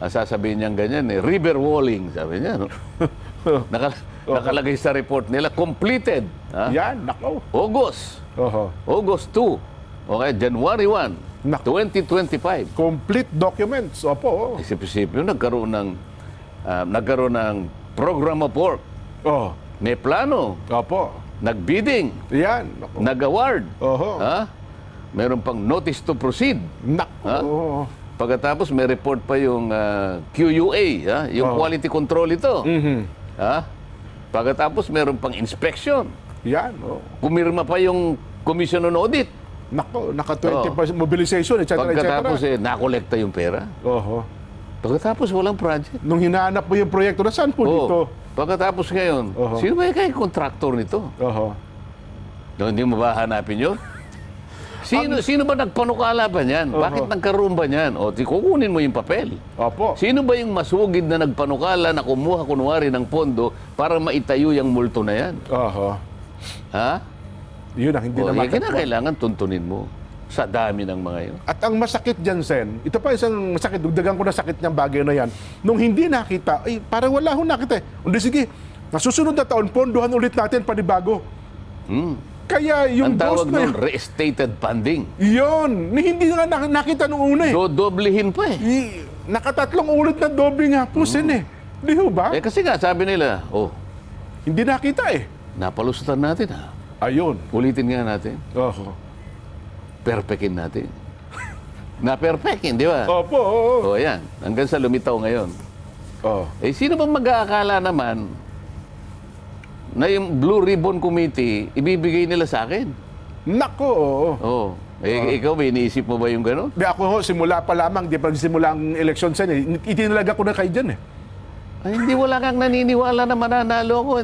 sasabihin niyang ganyan river walling, sabi niya, no? Nakalagay sa report nila, completed. Ha? Yan, nako. August 2. Okay, January 1, 2025. Complete documents. Opo. Isip-isip yun, nagkaroon ng program of work. May plano. Opo. Nag-bidding. Yan. Nag-award. Ha? Meron pang notice to proceed. Nako. Pagkatapos may report pa yung QUA, yung quality control ito. Pagkatapos meron pang inspection. Yan. Pumirma pa yung Commission on Audit. Nako, naka 20% mobilization, etc. Pagkatapos nakolekta yung pera. Pagkatapos walang project. Nung hinahanap mo yung proyekto, nasaan po dito? Pagkatapos ngayon, sino ba yung contractor nito? Hindi mo ba hanapin yun? Sino ba nagpanukala ba niyan? Bakit nagkaroon ba niyan? Kukunin mo yung papel. Sino ba yung masugid na nagpanukala na kumuha kunwari ng pondo para maitayo yung multo na yan? Ha? Yun ang hindi naman. Kailangan tuntunin mo sa dami ng mga yun. At ang masakit dyan, Sen, ito pa isang masakit, dugdagan ko na sakit niyang bagay na yan. Nung hindi nakita, parang wala akong nakita eh. Hindi, sige, nasusunod na taon, pondohan ulit natin panibago. Kaya yung ang tawag na nun, restated funding. Yun, hindi nga nakita nung una eh. Doblehin pa eh. Nakatatlong ulit na doble nga po, Sen eh. Di ho ba? Kasi nga, sabi nila, hindi nakita eh. Napalusutan natin Ayun. Ulitin nga natin. Perfectin natin. Na-perfectin, di ba? Opo. Ayan. Hanggang sa lumitaw ngayon. Sino bang mag-aakala naman na yung Blue Ribbon Committee, ibibigay nila sa akin? Nako, ikaw ba, iniisip mo ba yung gano'n? Di ako simula pa lamang, di pa simula ang election, Sen eh. Itinalaga ko na kayo dyan eh. Hindi, wala kang naniniwala na mananalo ako.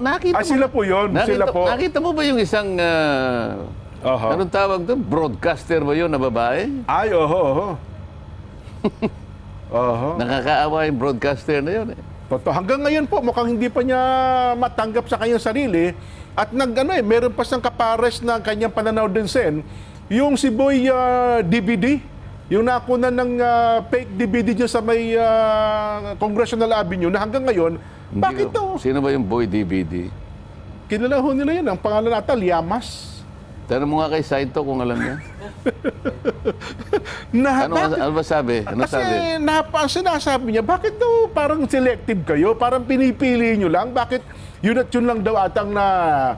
Nakita mo, sila po yun. Sila po. Nakita mo ba yung isang, anong tawag doon? Broadcaster ba yun na babae? Ay, Nakakaawa yung broadcaster na yun eh. Hanggang ngayon po, mukhang hindi pa niya matanggap sa kanyang sarili. At meron pa siyang kapares na kanyang pananaw din, Sen. Yung si Boy DVD, yung nakuna ng fake DVD niya sa may Congressional Avenue na hanggang ngayon, bakit to? Sino ba yung Boy DVD? Kilala ho nila yan. Ang pangalan nata, Liamas. Tanong mo nga kay Saito kung alam niya. Ano ba sabi? Sinasabi niya, bakit daw parang selective kayo? Parang pinipili nyo lang? Bakit yun at yun lang daw atang na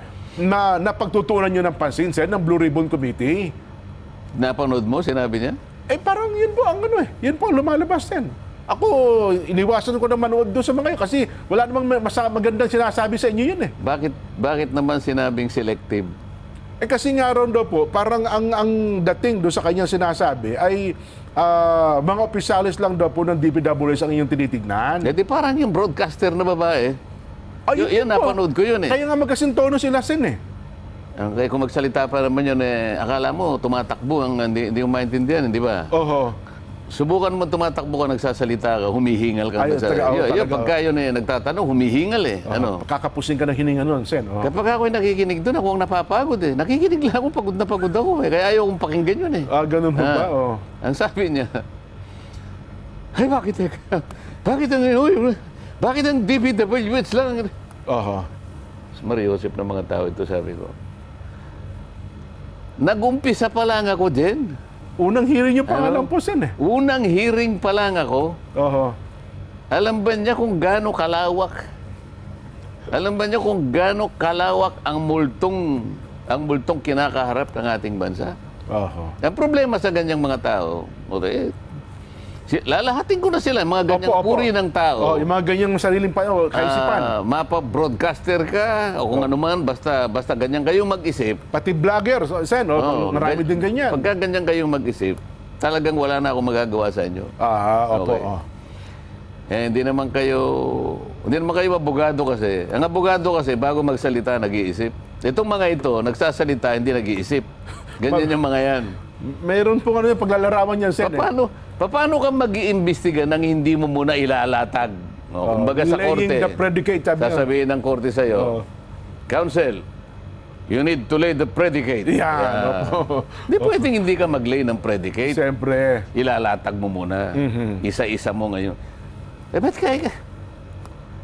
pagtutunan nyo ng pansin, Sen, ng Blue Ribbon Committee? Napanood mo, sinabi niya? Parang yun po ang yun po ang lumalabas, Sen. Ako, iniwasan ko na manood doon sa mga yun kasi wala namang magandang sinasabi sa inyo yun eh. Bakit naman sinabing selective? Kasi nga ron daw po, parang ang dating doon sa kanyang sinasabi ay mga opisyalis lang daw po ng DPWH ang inyong tinitignan. Di parang yung broadcaster na babae. Yun napanood ko yun eh. Kaya nga magkasintono sila, Sen eh. Kaya kung magsalita pa naman yun akala mo tumatakbo, hindi mo maintindihan, di ba? Subukan mo tumatakbo ka, nagsasalita ka, humihingal ka. Pagka yun nagtatanong, humihingal eh. Kakapusing ka ng hininga nun, Sen. Kapag ako'y nakikinig doon, ako ang napapagod eh. Nakikinig lang ako, pagod na pagod ako eh. Kaya ayaw kong pakinggan yun eh. Ganun mo ba? Ang sabi niya, bakit ang DPWH lang? Mariusip ng mga tao ito, sabi ko. Nag-umpisa pa lang ako din. Unang hearing niyo pa nga lang po, Sen eh. Unang hearing pa lang ako. Alam ba niya kung gaano kalawak? Alam ba niya kung gaano kalawak ang multong kinakaharap ng ating bansa? Ang problema sa ganyang mga tao, lalahatin ko na sila, mga ganyang puri ng tao. Yung mga ganyang sariling kaisipan. Mapa-broadcaster ka, o kung ano man, basta ganyan kayong mag-isip. Pati vlogger, Sen, marami din ganyan. Pagka ganyan kayong mag-isip, talagang wala na akong magagawa sa inyo. Hindi naman kayo abogado kasi. Ang abogado kasi, bago magsalita, nag-iisip. Itong mga ito, nagsasalita, hindi nag-iisip. Ganyan yung mga yan. Mayroon po yung paglalarawan niyan, Sen. Paano ka mag-iimbestiga nang hindi mo muna ilalatag? Kumbaga sa korte, the predicate, sasabihin ng korte sa'yo, Counsel, You need to lay the predicate. Yan. Opo. Hindi pwedeng hindi ka mag-lay ng predicate. Siyempre. Ilalatag mo muna. Isa-isa mo ngayon. Ba't kaya ka?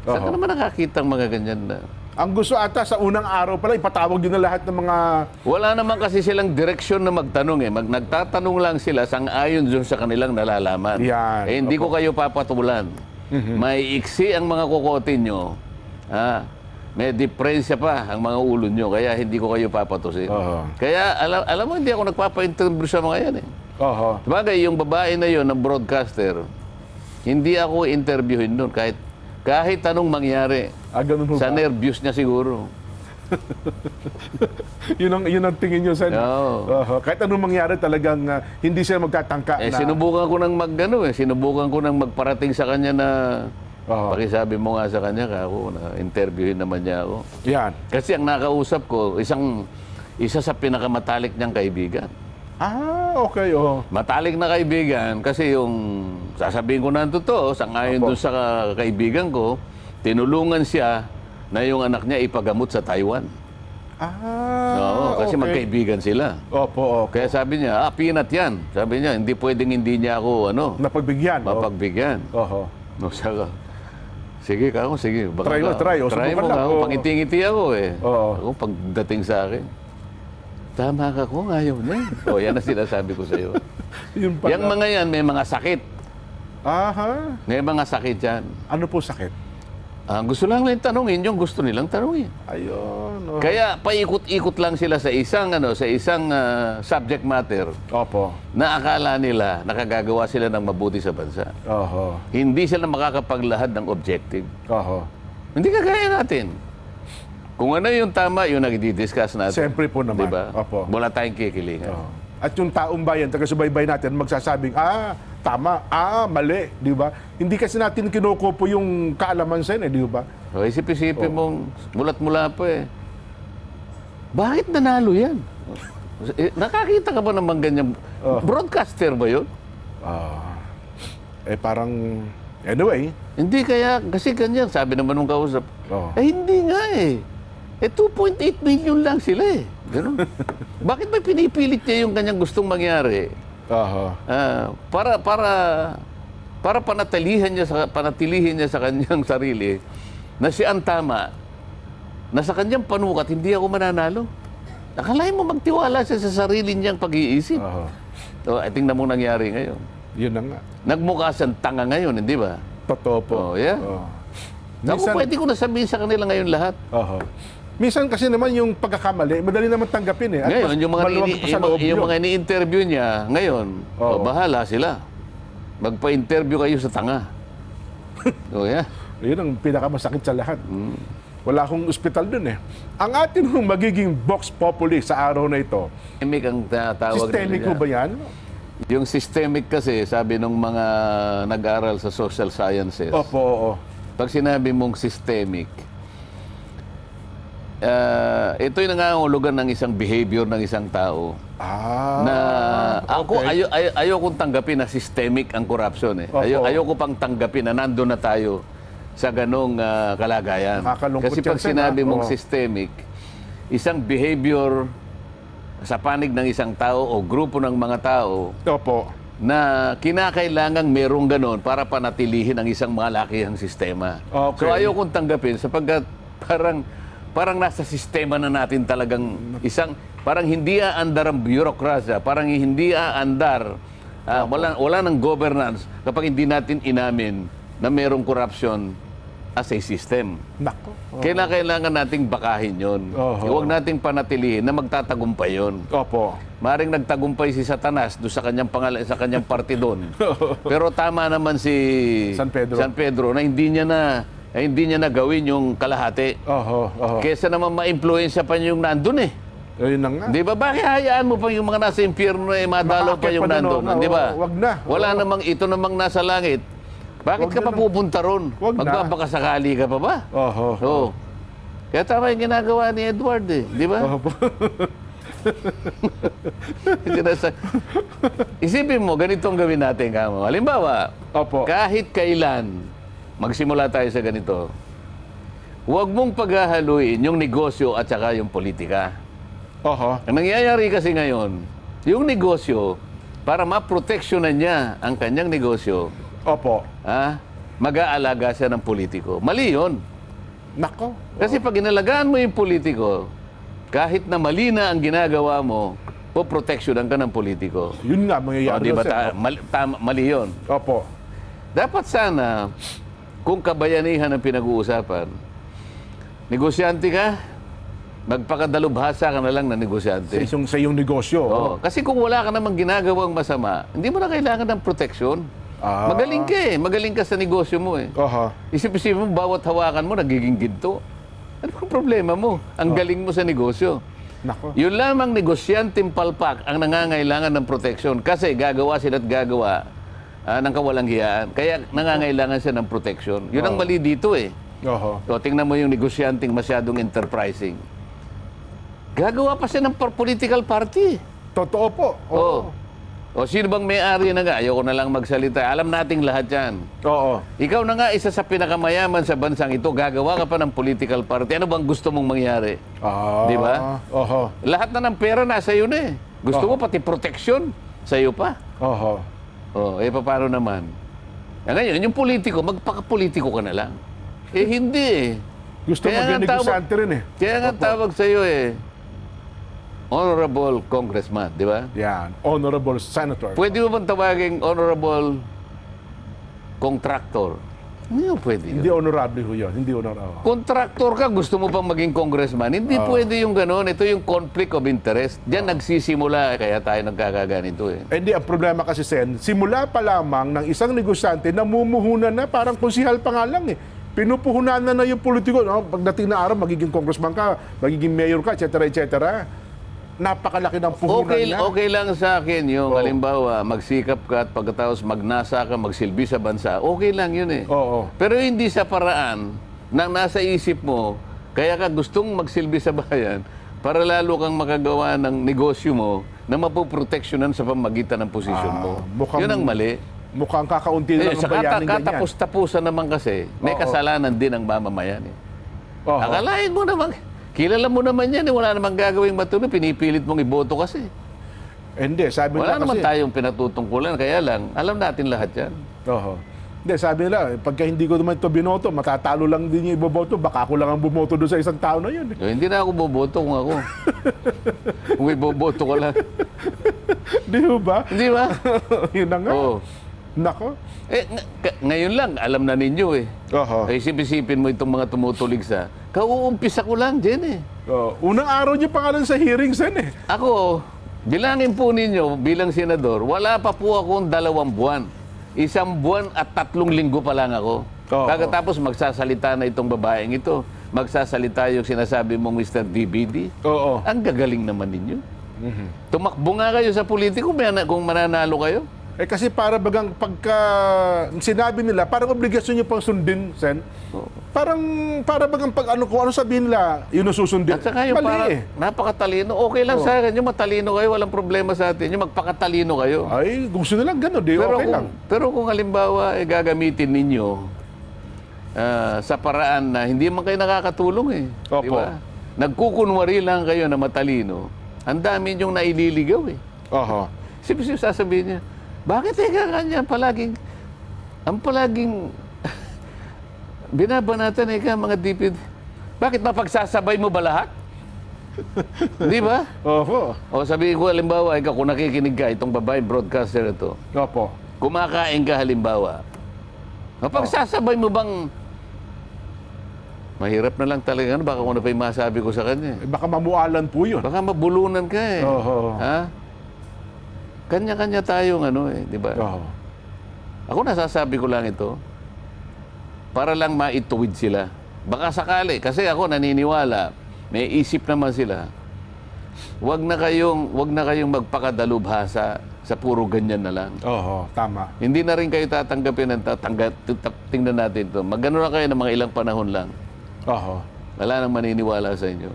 Saan ka naman nakakita ang mga ganyan na? Ang gusto ata sa unang araw pala, ipatawag din na lahat ng mga... Wala naman kasi silang direksyon na magtanong eh. Nagtatanong lang sila sang-ayon dun sa kanilang nalalaman. Yan. Hindi ko kayo papatulan. May iksi ang mga kukotin nyo. May diferensya pa ang mga ulo nyo, kaya hindi ko kayo papatusin. Kaya alam mo, hindi ako nagpapa-interview sa mga yan eh. Sabagay, yung babae na yun, ng broadcaster, hindi ako interviewin doon kahit anong mangyari. Ganun Sa ba? nervyos niya siguro. yun ang tingin nyo, Sen. Oo. Kahit anong mangyari talagang hindi siya magtatangka na... Sinubukan ko nang sinubukan ko nang magparating sa kanya na pakisabi mo nga sa kanya ako na interviewin naman niya ako. Yan. Kasi ang nakausap ko, isa sa pinakamatalik niyang kaibigan. Okay. Matalik na kaibigan kasi yung sasabihin ko na ang totoo, sangayon doon sa kaibigan ko, tinulungan siya na yung anak niya ipagamot sa Taiwan. Oo, kasi magkaibigan sila. Opo. Kaya sabi niya, peanut yan. Sabi niya, hindi pwedeng hindi niya ako Napagbigyan. mapagbigyan. No, saka, sige. Baka Try. Try mo nga ako. Pangiti-ngiti ako eh. Ako, pagdating sa akin, tama ka ko, ayaw na. Yan ang sinasabi ko sa'yo. Yung mga yan, may mga sakit. May mga sakit yan. Ano po sakit? Gusto lang nilang tanungin yung gusto nilang tanungin. Ayun. Kaya paikot-ikot lang sila sa isang subject matter. Opo. Na akala nila nakagagawa sila ng mabuti sa bansa. Oho. Hindi sila makakapaglahad ng objective. Oho. Hindi kagaya natin. Kung ano yung tama, yung nagdi-discuss natin. Siyempre po naman. Diba? Opo. Wala tayong kikilingan. At yung taong bayan, taga-subaybay natin, magsasabing, tama, mali, di ba? Hindi kasi natin kinukupo yung kaalaman sa di ba? So, isip-isipin mong mulat-mula pa eh. Bakit nanalo yan? Nakakita ka ba naman ganyan? Broadcaster ba yun? Parang, anyway. Hindi kaya, kasi ganyan, sabi naman nung kausap. Hindi nga eh. 2.8 million lang sila eh. Ganun. Bakit may pinipilit niya yung kanyang gustong mangyari? Para panatilihin niya sa kanyang sarili na siya ang tama, na sa kanyang panukat, hindi ako mananalo. Akalain mo magtiwala siya sa sarili niyang pag-iisip. Tingnan mo nangyari ngayon. Yun na nga. Nagmukha siyang tanga ngayon, hindi ba? Totoo po. Pwede ko na sabihin sa kanila ngayon lahat. Minsan kasi naman yung pagkakamali, madali naman tanggapin eh. At Ngayon, yung mga ini-interview niya, ngayon, bahala sila. Magpa-interview kayo sa tanga. Yun ang pinakamasakit sa lahat. Wala akong ospital dun eh. Ang atin hong magiging Vox Populi sa araw na ito. Systemic ang tawag Systemic nila. ko ba yan? Yung systemic kasi, sabi nung mga nag-aral sa social sciences. Opo. Pag sinabi mong systemic, ito yung nangangahulugan ng isang behavior ng isang tao. Ayaw kong tanggapin na systemic ang corruption eh. Ayaw ko pang tanggapin na nandun na tayo sa ganong kalagayan. Kasi pag sinabi mong systemic, isang behavior sa panig ng isang tao o grupo ng mga tao na kinakailangang merong ganon para panatilihin ang isang malakihang sistema. So ayaw kong tanggapin sapagkat parang nasa sistema na natin talagang parang hindi aandar ang bureaucracy, parang hindi aandar, wala ng governance kapag hindi natin inamin na merong corruption as a system. Kailangan nating bakahin yun. Huwag nating panatilihin na magtatagumpay yun. Maring nagtagumpay si Satanas doon sa kanyang sa kanyang party doon. Pero tama naman si San Pedro na hindi niya na gawin yung kalahati. Kesa naman ma-influensya pa yung nandun eh. Ayun na nga. Di ba? Bakit hayaan mo pa yung mga nasa impyerno na madalaw pa yung nandun? Di ba? Wag na. Wala namang ito namang nasa langit. Bakit ka pa pupunta ron? Magbabakasakali ka pa ba? Kaya tama yung ginagawa ni Edward eh. Di ba? Isipin mo, ganito ang gawin natin, kamo. Halimbawa, kahit kailan, magsimula tayo sa ganito. Huwag mong paghahaluin yung negosyo at saka yung politika. Oho. Ang nangyayari kasi ngayon, yung negosyo, para maproteksyonan niya ang kanyang negosyo, Opo. mag-aalaga siya ng politiko. Mali yun. Nako. Kasi pag inalagaan mo yung politiko, kahit na mali na ang ginagawa mo, poproteksyonan ka ng politiko. Yun nga, mangyayari. Di ba Sen. mali yun? Opo. Dapat sana, kung kabayanihan ang pinag-uusapan, negosyante ka, magpakadalubhasa ka na lang na negosyante. Sa iyong negosyo. Oo. Kasi kung wala ka namang ginagawang masama, hindi mo na kailangan ng proteksyon. Magaling ka eh. Magaling ka sa negosyo mo eh. Oho. Isip-isip mo, bawat hawakan mo, nagiging ginto. Ano bang problema mo? Ang galing mo sa negosyo. Nako. Yun lamang negosyanteng palpak ang nangangailangan ng proteksyon kasi gagawa sila at gagawa ng kawalang hiyaan. Kaya nangangailangan siya ng proteksyon. Yun ang mali dito eh. Oho. So, tingnan mo yung negosyanteng masyadong enterprising. Gagawa pa siya ng political party. Totoo po. Oo. O sino bang may-ari na nga? Ayoko na lang magsalita. Alam nating lahat yan. Oo. Ikaw na nga, isa sa pinakamayaman sa bansang ito, gagawa ka pa ng political party. Ano bang gusto mong mangyari? Di ba? Oho. Lahat na ng pera nasa iyo na eh. Gusto mo pati proteksyon sa iyo pa. Oho. Paano naman? Ngayon, yung politiko, magpaka-politiko ka na lang. Hindi eh. Gusto Kaya nga maging negosyante rin eh. Kaya nga tawag sa iyo eh, Honorable Congressman, di ba? Yan. Honorable Senator. Pwede mo bang tawaging Honorable Contractor? Hindi mo pwede yun. Hindi honorable ho yun. Hindi honorable. Contractor ka, gusto mo pang maging congressman? Hindi pwede yung gano'n. Ito yung conflict of interest. Diyan nagsisimula, kaya tayo nagkakaganito eh. Hindi, ang problema kasi, Sen, simula pa lamang ng isang negosyante, namumuhunan na, parang konsihal pa nga lang eh. Pinupuhunan na yung politiko. No? Pagdating na araw, magiging congressman ka, magiging mayor ka, etc. etc. Napakalaki ng puhunan na. Okay lang sa akin yung halimbawa, magsikap ka at pagkatapos magnasa ka, magsilbi sa bansa. Okay lang yun eh. Oo. Pero hindi sa paraan na nasa isip mo, kaya ka gustong magsilbi sa bayan para lalo kang makagawa ng negosyo mo na mapoproteksyonan sa pamagitan ng posisyon mo. Yun ang mali. Mukhang kakaunti lang ang Sa bayaning ganyan. katapos-tapusan naman kasi, may kasalanan din ang mamamayan eh. Oo. Akalain mo naman, kilala mo naman yan eh, wala namang gagawing matuloy, pinipilit mong iboto kasi. Hindi, sabi Wala nila naman kasi... tayong pinatutungkulan, kaya lang, alam natin lahat yan. Oho. Hindi, sabi nila, pagka hindi ko naman ito binoto, matatalo lang din yung iboboto, baka ako lang ang bumoto doon sa isang tao na yun. Hindi na ako boboto kung ako. Kung iboboto ko lang. Di ba? Hindi ba? Yun na nga. Oo. Nako. Ngayon lang, alam na ninyo eh. Oho. Isip-isipin mo itong mga tumutulig sa, kauumpisa ko lang din eh. Unang araw niyo pa nga lang sa hearing, Sen eh. Ako, bilangin po ninyo bilang senador, wala pa po akong 2 buwan. 1 buwan at 3 linggo pa lang ako. Oo. Pagkatapos magsasalita na itong babaeng ito, magsasalita yung sinasabi mong Mr. DBD. Oo. Ang gagaling naman ninyo. Tumakbo nga kayo sa politiko kung mananalo kayo. Eh kasi para bagang pagka sinabi nila, parang obligasyon niyo pang sundin, Sen. Parang para bagang pag kung ano sabihin nila, yun ang susundin. At saka yung Mali parang eh. napakatalino. Okay lang sa akin, yung matalino kayo, walang problema sa atin. Yung magpakatalino kayo. Ay, gusto nila gano'n, di okay lang. Pero kung halimbawa gagamitin ninyo sa paraan na hindi man kayo nakakatulong eh. Opo. Di ba? Nagkukunwari lang kayo na matalino, ang dami yung naililigaw eh. Oho. Sipsip sasabihin niya, bakit kanya palaging binabanatan mga DPD? Bakit mapagsasabay mo ba lahat? Di ba? Oho. O sabihin ko halimbawa, ikaw kung nakikinig ka, itong babae broadcaster ito, Opo. kumakain ka halimbawa, mapagsasabay mo bang mahirap na lang talaga, baka kung ano pa yung masabi ko sa kanya. Eh, baka mamualan po yun. Baka mabulunan ka eh. Oho. Ha? Kanya-kanya tayong di ba? Oho. Ako nasasabi ko lang ito para lang maituwid sila. Baka sakali, kasi ako naniniwala, may isip naman sila. Wag na kayong magpakadalubhasa sa puro ganyan na lang. Oho, tama. Hindi na rin kayo tatanggapin ng tingnan natin ito. Magano na kayo ng mga ilang panahon lang. Oho. Wala nang maniniwala sa inyo.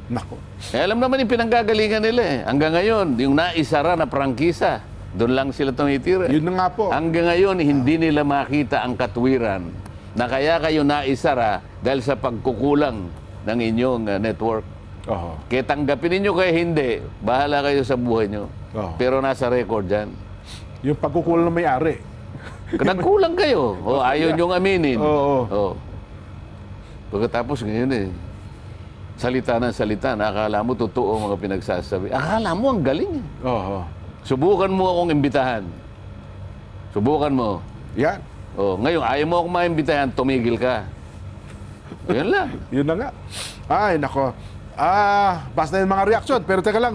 Nako. Alam naman yung pinanggagalingan nila eh. Hanggang ngayon, yung naisara na prangkisa, doon lang sila tumitira. Yun na nga po. Hanggang ngayon, hindi nila makita ang katwiran na kaya kayo naisara dahil sa pagkukulang ng inyong network. Oho. Kaya tanggapin ninyo kaya hindi, bahala kayo sa buhay nyo. Oo. Pero nasa record yan. Yung pagkukulang ng may-ari. Nagkulang kayo. O ayaw nyong aminin. Oo. O. Pagkatapos ngayon salita ng salita, nakakala mo totoo ang mga pinagsasabi. Akala mo ang galing. Oho. Subukan mo akong imbitahan. Subukan mo. Yan. O, ngayon, ayaw mo akong maimbitahan, tumigil ka. O, yan lang. Yun na nga. Ay, nako. Basta yung mga reaksyon. Pero teka lang,